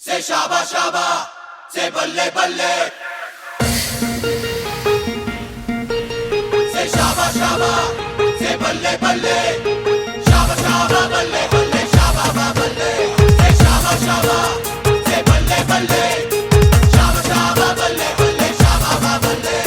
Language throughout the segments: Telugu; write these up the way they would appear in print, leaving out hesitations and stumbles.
Say shaba shaba, say balle balle. Say shaba shaba, say balle balle. Shaba shaba balle balle, shaba ba balle. Say shaba shaba, say balle balle. Shaba shaba balle balle, shaba ba balle.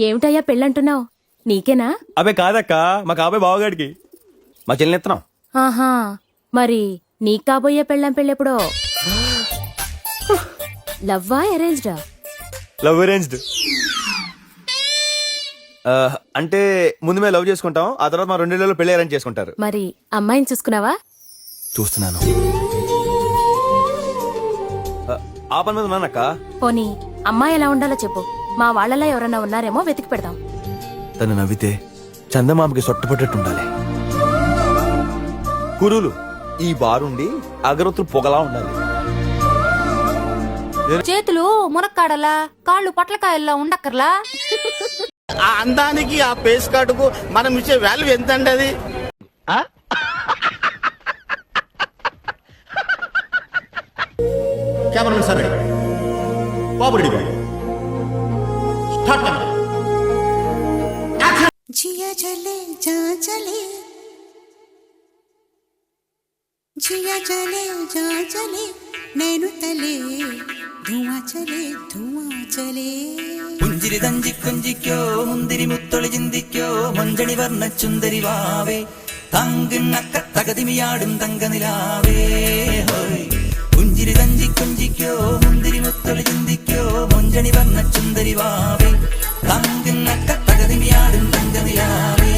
ఏమిటయ్యా పెళ్ళంటున్నావు? నీకేనా? అబే కాదక్క, మా కాబోయే బావగాడికి. మా చెల్లినెత్తనం. ఆహా, మరి నీకు కాబోయే పెళ్ళం పెళ్ళెప్పుడో? లవ్వా అరేంజ్డా? Love arranged. అంటే ముందు మేము లవ్ చేసుకుంటాం, ఆ తర్వాత మా 2 నెలల్లో పెళ్లి అరేంజ్ చేసుకుంటారు. మరి అమ్మాయిని చూసుకున్నావా? చూస్తున్నాను. ఆ పని మీద ఉన్నానక్క. పోనీ అమ్మాయి ఎలా ఉండాలో చెప్పు, మా వాళ్ళలా ఎవరన్నా ఉన్నారేమో వెతికి పెడదాం. తను నవ్వితే చందమామకి సొట్టపట్టట్టు ఉండాలి. కురులు ఈ బారుండి అగరొత్తులు పొగలా ఉండాలి. చేతులు మునక్కాడలా, కాళ్ళు పొట్లకాయల్లా ఉండక్కర్లా. ఆ అందానికి ఆ పేస్ కార్డుకు మనం ఇచ్చే వాల్యూ ఎంత అండి అది? కెమెరామెన్ సార్ రెడీ, బాబు రెడీ, స్టార్ట్ కెమెరా. जिया चले जा चले, जिया चले जा चले, नैनु तले धुआं चले പുഞ്ചിരി തഞ്ചിക്കൊഞ്ചിക്കോ മുന്തിരി മുത്തൊളി ചിന്തിക്കോ മഞ്ചണി വർണ്ണ ചുന്ദരി വാവേ തങ്കിണ്ണക്ക തകതിമിയാടും തങ്കനിലാവേ ഹോയ്. പുഞ്ചിരി തഞ്ചിക്കൊഞ്ചിക്കോ മുന്തിരി മുത്തൊളി ചിന്തിക്കോ മഞ്ചണി വർണ്ണ ചുന്ദരി വാവേ തങ്കിണ്ണക്ക തകതിമിയാടും തങ്കനിലാവേ.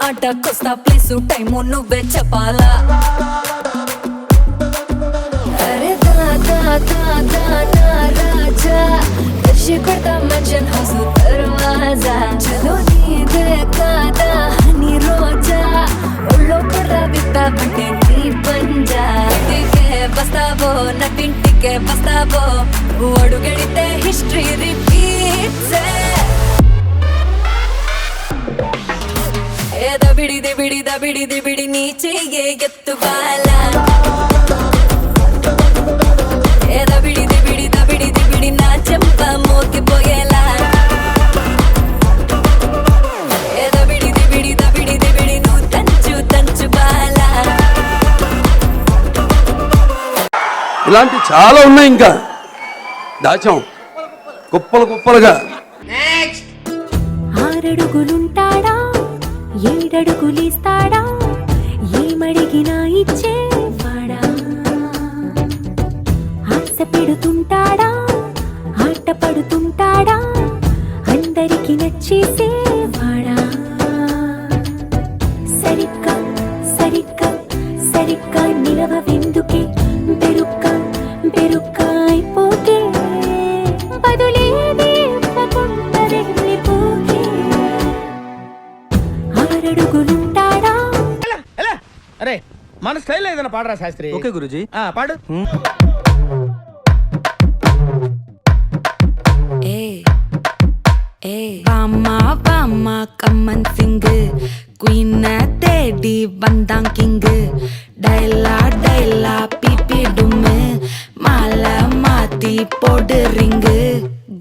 ఆట కొస్తా ప్లీసు టైము నువ్వే చెప్పాలా. అరే దా దా దా దా దా రాజా ये करता मंजन हंसू दरवाजा चलो नींद कादा हनी रोजा उल्लो पड़ा बिता बटे नी पंजा टिके बस्तावो नटिंटिके बस्तावो अडुगडिते हिस्ट्री रिपीट से ए दबिड़ी दिबिड़ी दबिड़ी दिबिड़ी नीचे ये गेत्तु बाला ए दबिड़ी दिबिड़ी दबिड़ी दिबिड़ी ना चंपा मोके बोयेला ए दबिड़ी दिबिड़ी दबिड़ी दिबिड़ी नु तंचु तंचु बाला ఇలాంటి చాలా ఉన్నాయి ఇంకా దాచాం కుప్పలు కుప్పలుగా. ఆరడుగులుంటాడా ఏడడుగులిస్తాడా ఏమడిగినా ఇచ్చేవాడా ఆశ పెడుతుంటాడా ఆట పడుతుంటాడా అందరికి నచ్చేసేవాడా సరిగ్గా సరిగ్గా సరిగ్గా నిలవెందుకే బెరుక్క బెరుక్క అయిపోకే బదులేది ఇవ్వకుండా వెళ్ళిపోకే ఆరడుగులుంటాడా. అరే మన స్టైల్ ఏదైనా పాడరా శాస్త్రి. ఓకే గురుజీ. పాడు. வாமா வாமா கம்மன் சிங்கு குயின தேடி வந்தான் கிங்கு டைலா டைலா பிபி டும்மு மாலை மாத்தி போடு ரிங்கு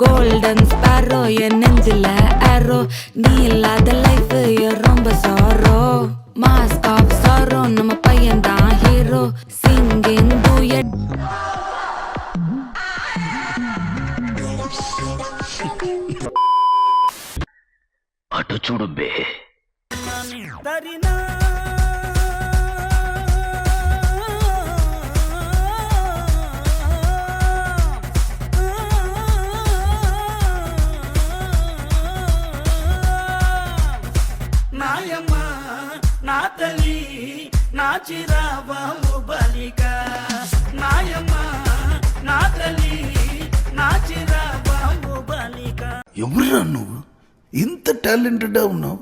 கோல்டன் ஸ்பாரோ என் நெஞ்சில ஆரோ நீ இல்லாத லைஃப் ரொம்ப சாரோ மாஸ்க் ஆஃப் சாரோ நம்ம பையன் தான் ஹீரோ சிங்கிங் டூயட் అటు చూడు బే. నాయమ్మ నా తల్లి నా చిరాబాము బలిక నాయమ్మ నా తల్లి నా చిరాబాము బలిక. ఎవరురా నువ్వు ఇంత టాలెంటెడ్ ఉన్నావు?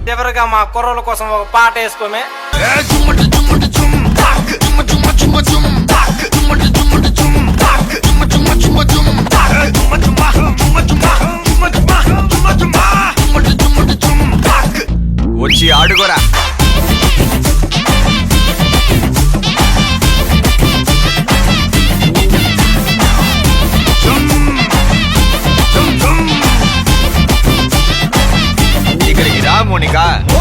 చివరిగా మా కుర్రోళ్ళ కోసం ఒక పాట వేసుకోమే. వచ్చి ఆడుకోరా. Dum dum Mounika